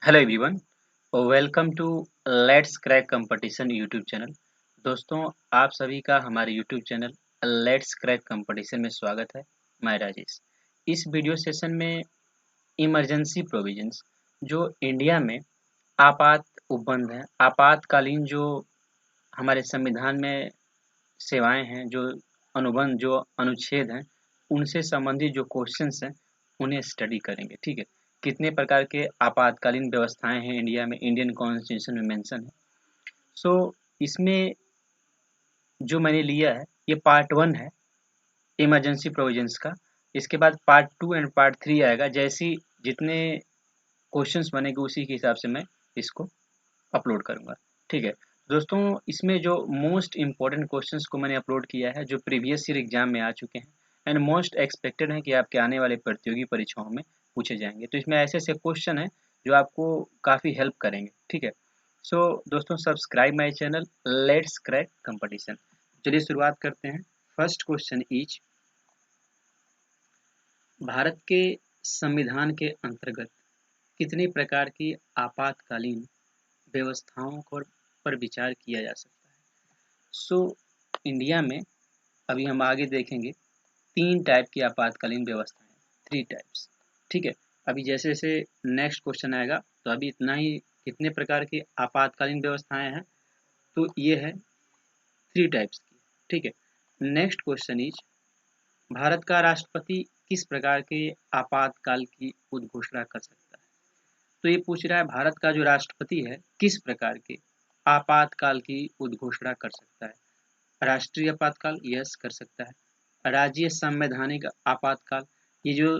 Hello everyone, welcome to let's crack competition YouTube channel. दोस्तों, आप सभी का हमारे YouTube channel let's crack competition में स्वागत है। मैं राजेश। इस वीडियो सेशन में इमरजेंसी प्रोविजंस जो इंडिया में आपात उपबंध है, आपातकालीन जो हमारे संविधान में सेवाएं हैं, जो अनुबंध जो अनुच्छेद हैं, उनसे संबंधित जो क्वेश्चंस हैं उन्हें स्टडी करेंगे। ठीक है, कितने प्रकार के आपातकालीन व्यवस्थाएं हैं इंडिया में, इंडियन कॉन्स्टिट्यूशन में मेंशन है। सो इसमें जो मैंने लिया है ये पार्ट 1 है इमरजेंसी प्रोविजंस का। इसके बाद पार्ट 2 एंड पार्ट 3 आएगा। जैसी जितने क्वेश्चंस बनेंगे उसी के हिसाब से मैं इसको अपलोड करूंगा। ठीक है दोस्तों, इसमें जो मोस्ट इंपॉर्टेंट क्वेश्चंस को मैंने अपलोड किया है जो प्रीवियस ईयर एग्जाम में आ चुके हैं एंड मोस्ट एक्सपेक्टेड है कि आपके आने वाले प्रतियोगी परीक्षाओं में पूछे जाएंगे। तो इसमें ऐसे ऐसे क्वेश्चन है जो आपको काफ़ी हेल्प करेंगे। ठीक है, सो दोस्तों, subscribe my channel let's crack competition. चलिए शुरुआत करते हैं। फर्स्ट क्वेश्चन इज, भारत के संविधान के अंतर्गत कितने प्रकार की आपातकालीन व्यवस्थाओं पर विचार किया जा सकता है। सो इंडिया में अभी हम आगे देखेंगे 3 टाइप की आपातकालीन व्यवस्थाएं, 3 टाइप्स। ठीक है, अभी जैसे जैसे नेक्स्ट क्वेश्चन आएगा तो अभी इतना ही कितने प्रकार की आपातकालीन व्यवस्थाएं हैं, तो ये है 3 टाइप्स की। ठीक है, नेक्स्ट क्वेश्चन इज, भारत का राष्ट्रपति किस प्रकार के आपातकाल की उद्घोषणा कर सकता है। तो ये पूछ रहा है भारत का जो राष्ट्रपति है किस प्रकार के आपातकाल की उद्घोषणा कर सकता है। राष्ट्रीय आपातकाल, यस कर सकता है। राज्य संवैधानिक आपातकाल, ये जो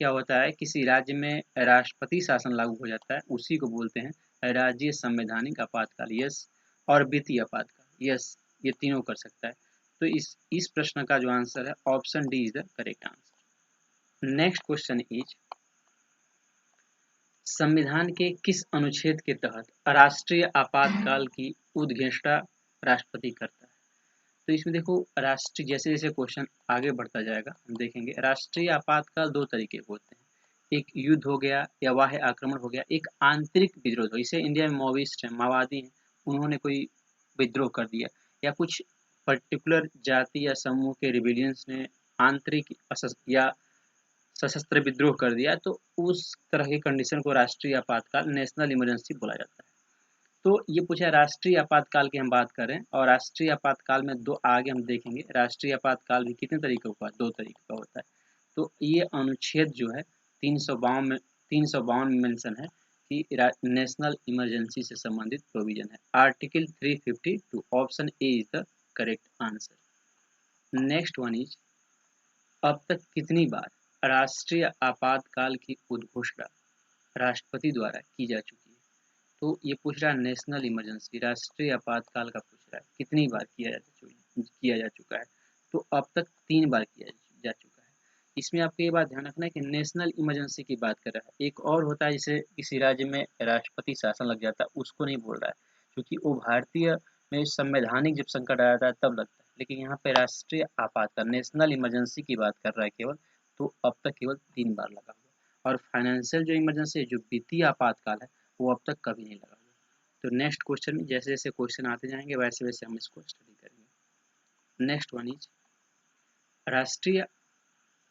क्या होता है किसी राज्य में राष्ट्रपति शासन लागू हो जाता है उसी को बोलते हैं राज्य संवैधानिक आपातकाल, यस। और वित्तीय आपातकाल, यस, ये तीनों कर सकता है। तो इस प्रश्न का जो आंसर है option D is the correct answer. Next question is, संविधान के किस अनुच्छेद के तहत राष्ट्रीय आपातकाल की उद्घोषणा राष्ट्रपति करता है। तो इसमें देखो, राष्ट्रीय जैसे जैसे क्वेश्चन आगे बढ़ता जाएगा हम देखेंगे राष्ट्रीय आपातकाल 2 तरीके के होते हैं। एक युद्ध हो गया या बाह्य आक्रमण हो गया, एक आंतरिक विद्रोह। इसे इंडिया में माओविस्ट है, माओवादी हैं, उन्होंने कोई विद्रोह कर दिया या कुछ पर्टिकुलर जाति या समूह के रिबिलियंस ने आंतरिक या सशस्त्र विद्रोह कर दिया, तो उस तरह की कंडीशन को राष्ट्रीय आपातकाल, नेशनल इमरजेंसी बोला जाता है। तो ये पूछा राष्ट्रीय आपातकाल की हम बात कर रहे हैं, और राष्ट्रीय आपातकाल में दो आगे हम देखेंगे राष्ट्रीय आपातकाल भी कितने तरीके का, 2 तरीके का होता है। तो ये अनुच्छेद जो है 352 में मेंशन है कि नेशनल इमरजेंसी से संबंधित प्रोविजन है। Article 352, option A is the correct answer. Next one is, अब तक कितनी बार राष्ट्रीय आपातकाल की उद्घोषणा राष्ट्रपति द्वारा की जा चुकी है। तो ये पूछ रहा है नेशनल इमरजेंसी, राष्ट्रीय आपातकाल का पूछ रहा है कितनी बार किया जा चुका है। तो अब तक 3 बार किया जा चुका है। इसमें आपको ये बात ध्यान रखना है कि नेशनल इमरजेंसी की बात कर रहा है। एक और होता है जिसे किसी राज्य में राष्ट्रपति शासन लग जाता है, उसको नहीं बोल रहा है, क्योंकि वो भारतीय में संवैधानिक जब संकट आ जाता है तब लगता है। लेकिन यहाँ पे राष्ट्रीय आपातकाल, नेशनल इमरजेंसी की बात कर रहा है केवल, तो अब तक केवल 3 बार लगा हुआ। और फाइनेंशियल जो इमरजेंसी है, जो वित्तीय आपातकाल है, वो अब तक कभी नहीं लगा हुआ। तो नेक्स्ट क्वेश्चन में जैसे जैसे क्वेश्चन आते जाएंगे वैसे वैसे हम इसको स्टडी करेंगे। नेक्स्ट वन इज, राष्ट्रीय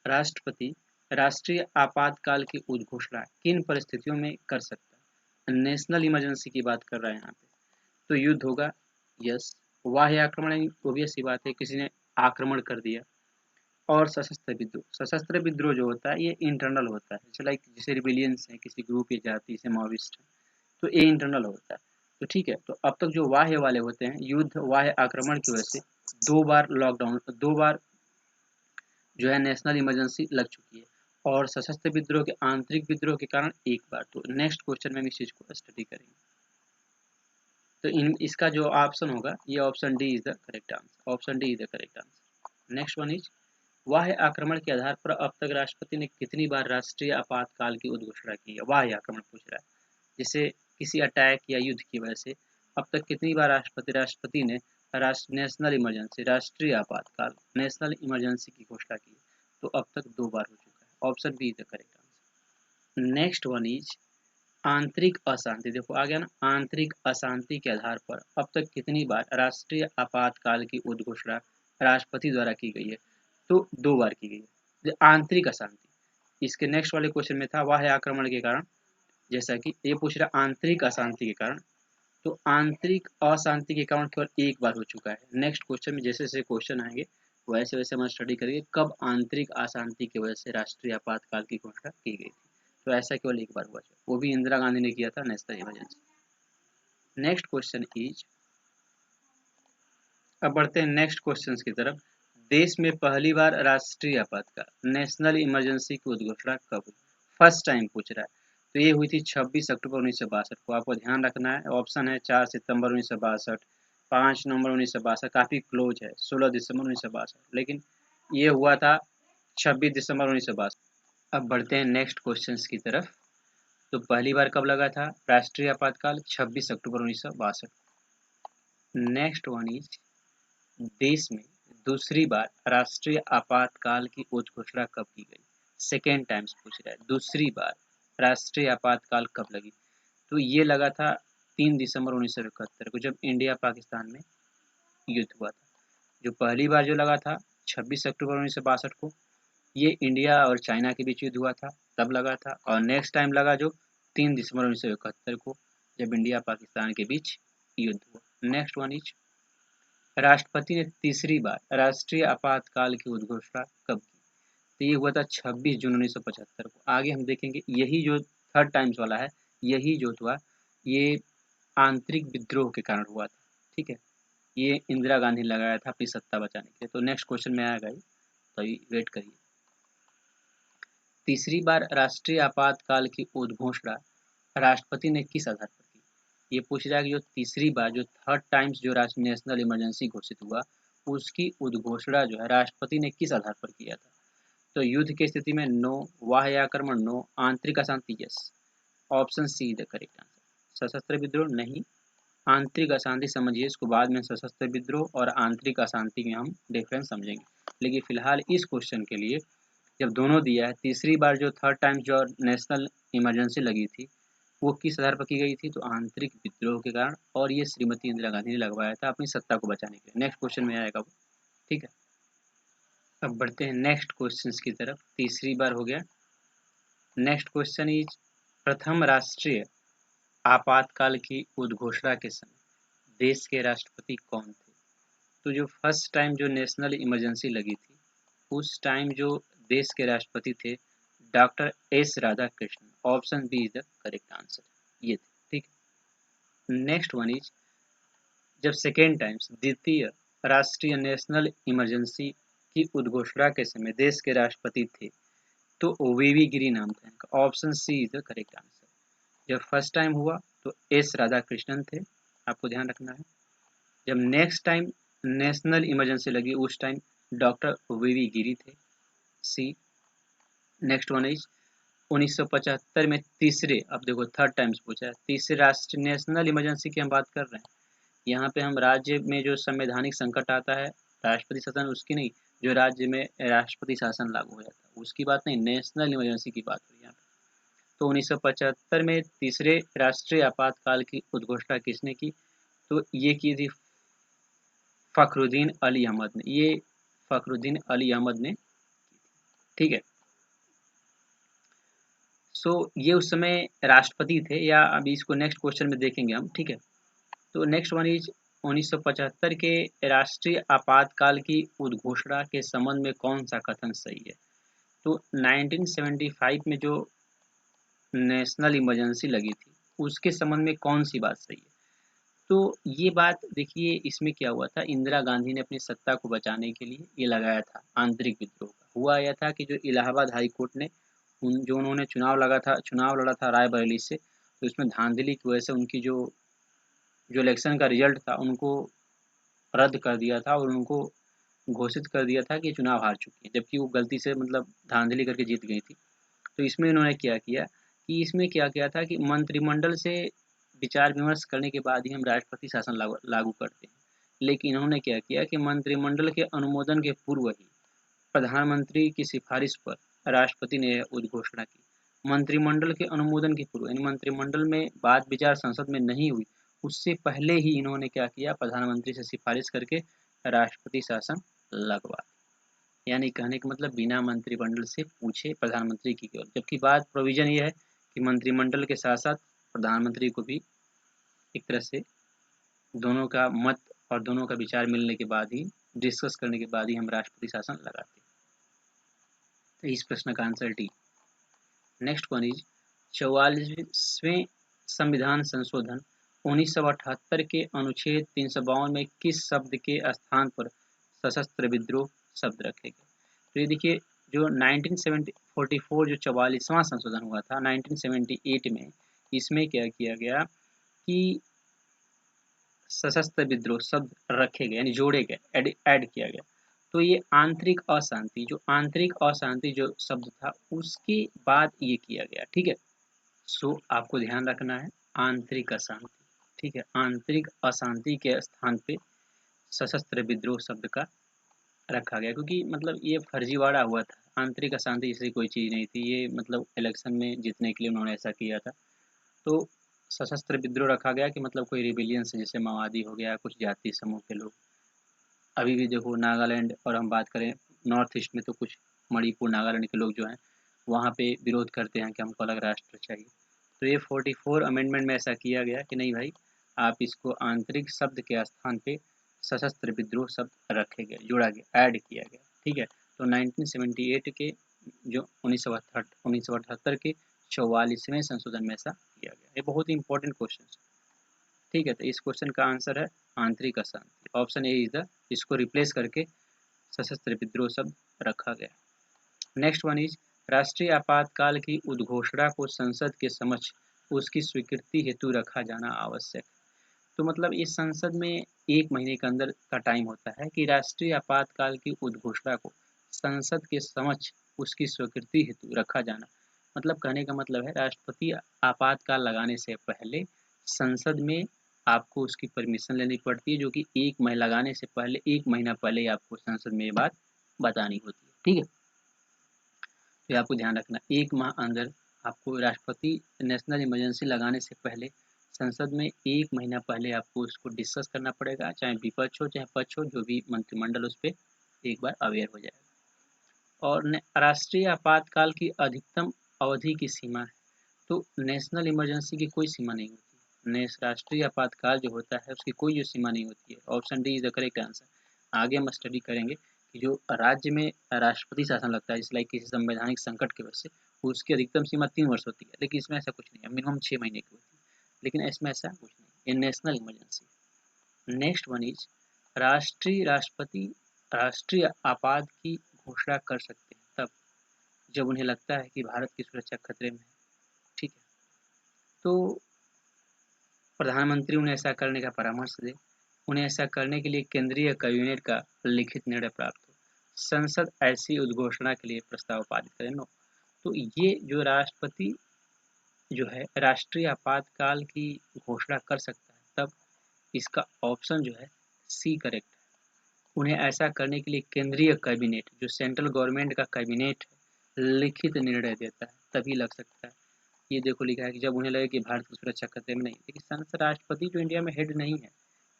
राष्ट्रपति राष्ट्रीय आपातकाल की उद्घोषणा किन परिस्थितियों में कर सकता है। नेशनल इमरजेंसी की बात कर रहा है यहाँ पे, तो युद्ध होगा, यस। बाह्य आक्रमण, ऑब्वियस सी बात है, किसी ने आक्रमण कर दिया। और सशस्त्र विद्रोह जो होता है ये इंटरनल होता है, जैसे लाइक जैसे रिबिलियंस है, किसी ग्रुप या जाति से माओविस्ट है, तो ये इंटरनल होता है। तो ठीक है, तो अब तक जो बाह्य वाले होते हैं, युद्ध बाह्य आक्रमण की वजह से 2 बार लॉकडाउन, 2 बार जो है नेशनल इमरजेंसी लग चुकी है। और सशस्त्र विद्रोह के आंतरिक विद्रोह के कारण 1 बार। तो नेक्स्ट क्वेश्चन में हम इस चीज को स्टडी करेंगे। तो इसका जो ऑप्शन होगा ये option D is the correct answer, option D is the correct answer. Next one is, बाह्य आक्रमण के आधार पर अब तक राष्ट्रपति ने कितनी बार राष्ट्रीय आपातकाल की उद्घोषणा की है। बाह्य आक्रमण पूछ रहा है, जैसे किसी अटैक या युद्ध की वजह से अब तक कितनी बार राष्ट्रपति ने नेशनल इमरजेंसी, राष्ट्रीय आपातकाल, नेशनल इमरजेंसी की घोषणा की है। तो अब तक 2 बार हो चुका है, option B is the correct answer. Next one is, आंतरिक अशांति, देखो आ गया ना, आंतरिक अशांति के आधार पर अब तक कितनी बार राष्ट्रीय आपातकाल की उद्घोषणा राष्ट्रपति द्वारा की गई है? तो 2 बार की गई है। आंतरिक अशांति, इसके नेक्स्ट वाले क्वेश्चन में था बाह्य आक्रमण के कारण, जैसा कि ये पूछ रहा आंतरिक अशांति के कारण, तो आंतरिक अशांति के कारण केवल एक बार हो चुका है। नेक्स्ट क्वेश्चन में जैसे जैसे क्वेश्चन आएंगे वैसे वैसे हम स्टडी करेंगे कब आंतरिक अशांति की वजह से राष्ट्रीय आपातकाल की घोषणा की गई थी। तो ऐसा केवल एक बार हुआ है, वो भी इंदिरा गांधी ने किया था, national emergency. Next question is, अब बढ़ते हैं नेक्स्ट क्वेश्चन की तरफ। देश में पहली बार राष्ट्रीय आपातकाल नेशनल इमरजेंसी की उद्घोषणा कब हुई? फर्स्ट टाइम पूछ रहा है, तो ये हुई थी 26 अक्टूबर 1962 को। आपको ध्यान रखना है, ऑप्शन है 4 सितंबर 1962, 5 नवंबर 1962, काफी क्लोज है 16 दिसंबर 1962, लेकिन ये हुआ था 26 दिसंबर 1962। अब बढ़ते हैं नेक्स्ट क्वेश्चन की तरफ। तो पहली बार कब लगा था राष्ट्रीय आपातकाल? 26 अक्टूबर 1962। नेक्स्ट वन इज, देश में दूसरी बार राष्ट्रीय आपातकाल की उद्घोषणा कब की गई? सेकेंड टाइम्स पूछ रहा है, दूसरी बार राष्ट्रीय आपातकाल कब लगी? तो ये लगा था 3 दिसंबर 1971 को, जब इंडिया पाकिस्तान में युद्ध हुआ था। जो पहली बार जो लगा था 26 अक्टूबर 1962 को, ये इंडिया और चाइना के बीच युद्ध हुआ था, तब लगा था। और नेक्स्ट टाइम लगा जो 3 दिसंबर 1971 को, जब इंडिया पाकिस्तान के बीच युद्ध हुआ। नेक्स्ट वन इज, राष्ट्रपति ने तीसरी बार राष्ट्रीय आपातकाल की उद्घोषणा कब की? तो ये हुआ था 26 जून 1975 को। आगे हम देखेंगे, यही जो थर्ड टाइम्स वाला है, यही जो हुआ ये आंतरिक विद्रोह के कारण हुआ था। ठीक है, ये इंदिरा गांधी ने लगाया था अपनी सत्ता बचाने के लिए। तो नेक्स्ट क्वेश्चन में आएगा ही, तो वेट करिए। तीसरी बार राष्ट्रीय आपातकाल की उद्घोषणा राष्ट्रपति ने किस आधार पर की? ये पूछ रहा है कि जो तीसरी बार, जो थर्ड टाइम्स जो नेशनल इमरजेंसी घोषित हुआ, उसकी उद्घोषणा जो है राष्ट्रपति ने किस आधार पर किया था? तो युद्ध की स्थिति में नो, बाह्य आक्रमण नो, आंतरिक अशांति yes. Option see the correct answer. सशस्त्र विद्रोह नहीं, आंतरिक अशांति समझिए, इसको बाद में सशस्त्र विद्रोह और आंतरिक अशांति में हम डिफरेंस समझेंगे। लेकिन फिलहाल इस क्वेश्चन के लिए जब दोनों दिया है, तीसरी बार जो थर्ड टाइम जो नेशनल इमरजेंसी लगी थी वो किस आधार पर की गई थी? तो आंतरिक विद्रोह के कारण, और ये श्रीमती इंदिरा गांधी ने लगवाया था अपनी सत्ता को बचाने के लिए। नेक्स्ट क्वेश्चन में आएगा वो। ठीक है, अब बढ़ते हैं नेक्स्ट क्वेश्चन की तरफ। तीसरी बार हो गया। नेक्स्ट क्वेश्चन इज, प्रथम राष्ट्रीय आपातकाल की उद्घोषणा के समय देश के राष्ट्रपति कौन थे? तो जो फर्स्ट टाइम जो नेशनल इमरजेंसी लगी थी, उस टाइम जो देश के राष्ट्रपति थे doctor S Radhakrishnan. Option B is the correct answer, ये थे। ठीक, नेक्स्ट वन इज, जब सेकेंड टाइम्स द्वितीय राष्ट्रीय नेशनल इमरजेंसी की उद्घोषणा के समय देश के राष्ट्रपति थे, तो वीवी गिरी नाम था इनका। Option C is the correct answer. जब फर्स्ट टाइम हुआ तो एस राधाकृष्णन थे, आपको ध्यान रखना है। जब नेक्स्ट टाइम नेशनल इमरजेंसी लगी उस टाइम डॉक्टर वीवी गिरी थे, सी। नेक्स्ट वन इज, 1975 में तीसरे, अब देखो थर्ड टाइम्स पूछा है, तीसरे राष्ट्रीय नेशनल इमरजेंसी की हम बात कर रहे हैं। यहाँ पे हम राज्य में जो संवैधानिक संकट आता है, राष्ट्रपति शासन उसकी नहीं, जो राज्य में राष्ट्रपति शासन लागू हो जाता है उसकी बात नहीं, नेशनल इमरजेंसी की बात हुई यहाँ पे। तो 1975 में तीसरे राष्ट्रीय आपातकाल की उद्घोषणा किसने की? तो ये की थी फखरुद्दीन अली अहमद ने, ये फखरुद्दीन अली अहमद ने। ठीक है, सो ये उस समय राष्ट्रपति थे, या अभी इसको नेक्स्ट क्वेश्चन में देखेंगे हम। ठीक है, तो नेक्स्ट वन इज, 1975 के राष्ट्रीय आपातकाल की उद्घोषणा के संबंध में कौन सा कथन सही है? तो 1975 में जो नेशनल इमरजेंसी लगी थी उसके संबंध में कौन सी बात सही है? तो ये बात देखिए, इसमें क्या हुआ था, इंदिरा गांधी ने अपनी सत्ता को बचाने के लिए ये लगाया था आंतरिक विद्रोह का। हुआ यह था कि जो इलाहाबाद हाई कोर्ट ने जो उन्होंने चुनाव लड़ा था रायबरेली से, तो उसमें धांधली की वजह से उनकी जो इलेक्शन का रिजल्ट था उनको रद्द कर दिया था, और उनको घोषित कर दिया था कि चुनाव हार चुकी है, जबकि वो गलती से मतलब धांधली करके जीत गई थी। तो इसमें इन्होंने क्या किया कि इसमें क्या किया था कि मंत्रिमंडल से विचार विमर्श करने के बाद ही हम राष्ट्रपति शासन लागू करते हैं। लेकिन इन्होंने क्या किया कि मंत्रिमंडल के अनुमोदन के पूर्व ही प्रधानमंत्री की सिफारिश पर राष्ट्रपति ने उद्घोषणा की। मंत्रिमंडल के अनुमोदन के पूर्व, यानी मंत्रिमंडल में बात विचार संसद में नहीं हुई, उससे पहले ही इन्होंने क्या किया, प्रधानमंत्री से सिफारिश करके राष्ट्रपति शासन लगवा, यानी कहने का मतलब बिना मंत्रिमंडल से पूछे प्रधानमंत्री की केवल, जबकि बात प्रोविजन ये है कि मंत्रिमंडल के साथ साथ प्रधानमंत्री को भी एक तरह से दोनों का मत और दोनों का विचार मिलने के बाद ही, डिस्कस करने के बाद ही हम राष्ट्रपति शासन लगाते हैं। तो इस प्रश्न का answer D. Next one is 44वें संविधान संशोधन 1978 के अनुच्छेद 352 में किस शब्द के स्थान पर सशस्त्र विद्रोह शब्द रखे गए। तो ये देखिए, जो 1944 जो 44वां संशोधन हुआ था 1978 में, इसमें क्या किया गया कि सशस्त्र विद्रोह शब्द रखे गए, यानी जोड़े गए, ऐड किया गया। तो ये आंतरिक अशांति, जो शब्द था उसके बाद ये किया गया, ठीक है। सो आपको ध्यान रखना है आंतरिक अशांति, ठीक है, आंतरिक अशांति के स्थान पे सशस्त्र विद्रोह शब्द का रखा गया, क्योंकि मतलब ये फर्जीवाड़ा हुआ था, आंतरिक अशांति जैसी कोई चीज़ नहीं थी, ये मतलब इलेक्शन में जीतने के लिए उन्होंने ऐसा किया था। तो सशस्त्र विद्रोह रखा गया कि मतलब कोई रिबेलियन से, जैसे माओवादी हो गया, कुछ जाति समूह के लोग। अभी भी देखो नागालैंड, और हम बात करें नॉर्थ ईस्ट में तो कुछ मणिपुर नागालैंड के लोग जो हैं वहाँ पे विरोध करते हैं कि हमको अलग राष्ट्र चाहिए। तो ये 44 अमेंडमेंट में ऐसा किया गया कि नहीं भाई, आप इसको आंतरिक शब्द के स्थान पे सशस्त्र विद्रोह शब्द रखे गए, जोड़ा गया, ऐड किया गया, ठीक है। तो 1978 के जो 1978 के 44वें संशोधन में ऐसा किया गया। ये बहुत ही इंपॉर्टेंट क्वेश्चन है, ठीक है। तो इस क्वेश्चन का आंसर है आंतरिक अशांति, ऑप्शन ए इज द, इसको रिप्लेस करके सशस्त्र विद्रोह शब्द रखा गया। नेक्स्ट वन इज राष्ट्रीय आपातकाल की उद्घोषणा को संसद के समक्ष उसकी स्वीकृति हेतु रखा जाना आवश्यक। तो मतलब इस संसद में 1 महीने के अंदर का टाइम होता है कि राष्ट्रीय आपातकाल की उद्घोषणा को संसद के समक्ष उसकी स्वीकृति हेतु रखा जाना, मतलब कहने का मतलब है राष्ट्रपति आपातकाल लगाने से पहले संसद में आपको उसकी परमिशन लेनी पड़ती है, जो कि 1 महीना लगाने से पहले 1 महीना पहले ही आपको संसद में ये बात बतानी होती है, ठीक है। तो आपको ध्यान रखना, 1 माह अंदर आपको राष्ट्रपति नेशनल इमरजेंसी लगाने से पहले संसद में 1 महीना पहले आपको उसको डिस्कस करना पड़ेगा, चाहे विपक्ष हो चाहे पक्ष हो, जो भी मंत्रिमंडल उस पर एक बार अवेयर हो जाएगा। और राष्ट्रीय आपातकाल की अधिकतम अवधि की सीमा है, तो नेशनल इमरजेंसी की कोई सीमा नहीं होती, राष्ट्रीय आपातकाल जो होता है उसकी कोई जो सीमा नहीं होती है। Option D is the correct answer. आगे हम स्टडी करेंगे कि जो राज्य में राष्ट्रपति शासन लगता है, इसलिए किसी संवैधानिक संकट की वजह से, उसकी अधिकतम सीमा 3 वर्ष होती है, लेकिन इसमें ऐसा कुछ नहीं है, मिनिमम 6 महीने की होती है, लेकिन इसमें ऐसा कुछ नहीं, ये national emergency. Next one is राष्ट्रपति राष्ट्रीय आपात की घोषणा कर सकते हैं तब जब उन्हें लगता है कि भारत की सुरक्षा खतरे में है, ठीक है। तो प्रधानमंत्री उन्हें ऐसा करने का परामर्श दे, उन्हें ऐसा करने के लिए केंद्रीय कैबिनेट का लिखित निर्णय प्राप्त हो, संसद ऐसी उद्घोषणा के लिए प्रस्ताव पारित करे, नो। तो ये जो राष्ट्रपति जो है राष्ट्रीय आपातकाल की घोषणा कर सकता है तब, इसका ऑप्शन जो है सी करेक्ट है। उन्हें ऐसा करने के लिए केंद्रीय कैबिनेट, जो सेंट्रल गवर्नमेंट का कैबिनेट लिखित निर्णय देता है, तभी लग सकता है। ये देखो लिखा है कि जब उन्हें लगे कि भारत की सुरक्षा खतरे में नहीं, लेकिन संसद, राष्ट्रपति जो इंडिया में हेड नहीं है,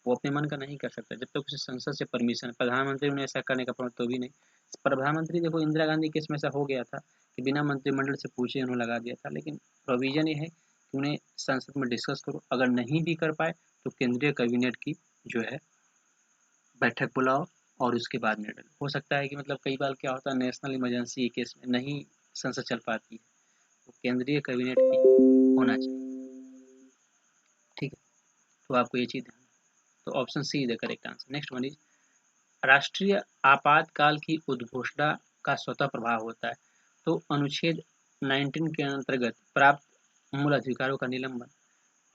वो अपने मन का नहीं कर सकता जब तक उसे संसद से परमिशन, प्रधानमंत्री उन्हें ऐसा करने का तो भी नहीं। प्रधानमंत्री देखो इंदिरा गांधी केस में ऐसा हो गया था कि बिना मंत्रिमंडल से पूछे उन्होंने लगा दिया था, लेकिन प्रोविजन ये है कि उन्हें संसद में डिस्कस करो, अगर नहीं भी कर पाए तो केंद्रीय कैबिनेट की जो है बैठक बुलाओ और उसके बाद निर्णय लो। हो सकता है कि मतलब कई बार क्या होता है, नेशनल इमरजेंसी केस में नहीं संसद चल पाती है, तो केंद्रीय कैबिनेट भी होना चाहिए, ठीक है। तो आपको ये चीज़ ध्यान, तो option C is the correct answer. Next one is राष्ट्रीय आपातकाल की उद्घोषणा का स्वतः प्रभाव होता है, तो अनुच्छेद 19 के अंतर्गत प्राप्त मूल अधिकारों का निलंबन,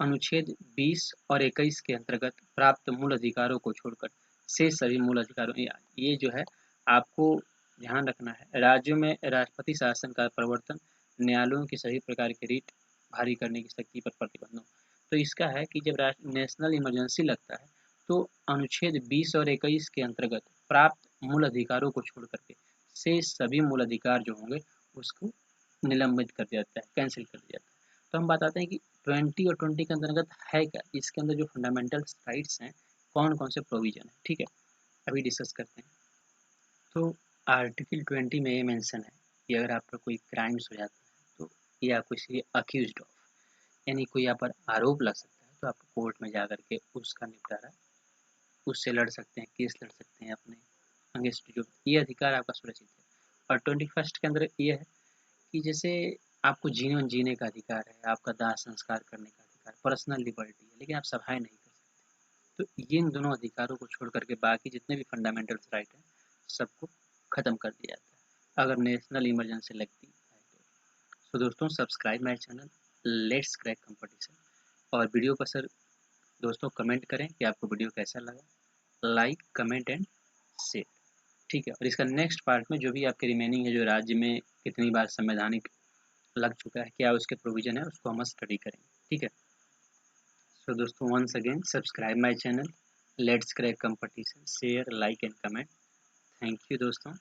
अनुच्छेद 20 और 21 के अंतर्गत प्राप्त मूल अधिकारों को छोड़कर से सभी मूल अधिकारों, ये जो है आपको ध्यान रखना है, राज्यों में राष्ट्रपति शासन का प्रवर्तन, न्यायालयों की सभी प्रकार के रीट भारी करने की शक्ति पर प्रतिबंध हो। तो इसका है कि जब नेशनल इमरजेंसी लगता है तो अनुच्छेद 20 और 21 के अंतर्गत प्राप्त मूल अधिकारों को छोड़ करके से सभी मूल अधिकार जो होंगे उसको निलंबित कर दिया जाता है, कैंसिल कर दिया जाता है। तो हम बताते हैं कि 20 और 20 के अंतर्गत है क्या, इसके अंदर जो फंडामेंटल राइट्स हैं कौन कौन से प्रोविजन है, ठीक है, अभी डिस्कस करते हैं। तो आर्टिकल 20 में ये मेंशन है कि अगर आपका कोई क्राइम्स हो जाता है तो, या किसी अक्यूज्ड ऑफ, यानी कोई आप पर आरोप लग सकता है, तो आप कोर्ट में जा करके उसका निपटारा उससे लड़ सकते हैं, केस लड़ सकते हैं अपने अगेंस्ट, जो ये अधिकार आपका सुरक्षित है। और 21 के अंदर ये है कि जैसे आपको जीवन जीने का अधिकार है, आपका दाह संस्कार करने का अधिकार, पर्सनल लिबर्टी है, लेकिन आप सभाएं नहीं कर सकते। तो ये इन दोनों अधिकारों को छोड़ करके बाकी जितने भी फंडामेंटल राइट हैं सबको खत्म कर दिया जाता है अगर नेशनल इमरजेंसी लगती है तो। सो दोस्तों, subscribe my channel let's crack competition, और वीडियो पर सर दोस्तों कमेंट करें कि आपको वीडियो कैसा लगा, लाइक कमेंट एंड शेयर, ठीक है। और इसका नेक्स्ट पार्ट में जो भी आपके रिमेनिंग है, जो राज्य में कितनी बार संवैधानिक लग चुका है, क्या उसके प्रोविजन है, उसको हम स्टडी करेंगे, ठीक है। सो दोस्तों, once again subscribe my channel let's crack competition, share like and comment. Thank you दोस्तों।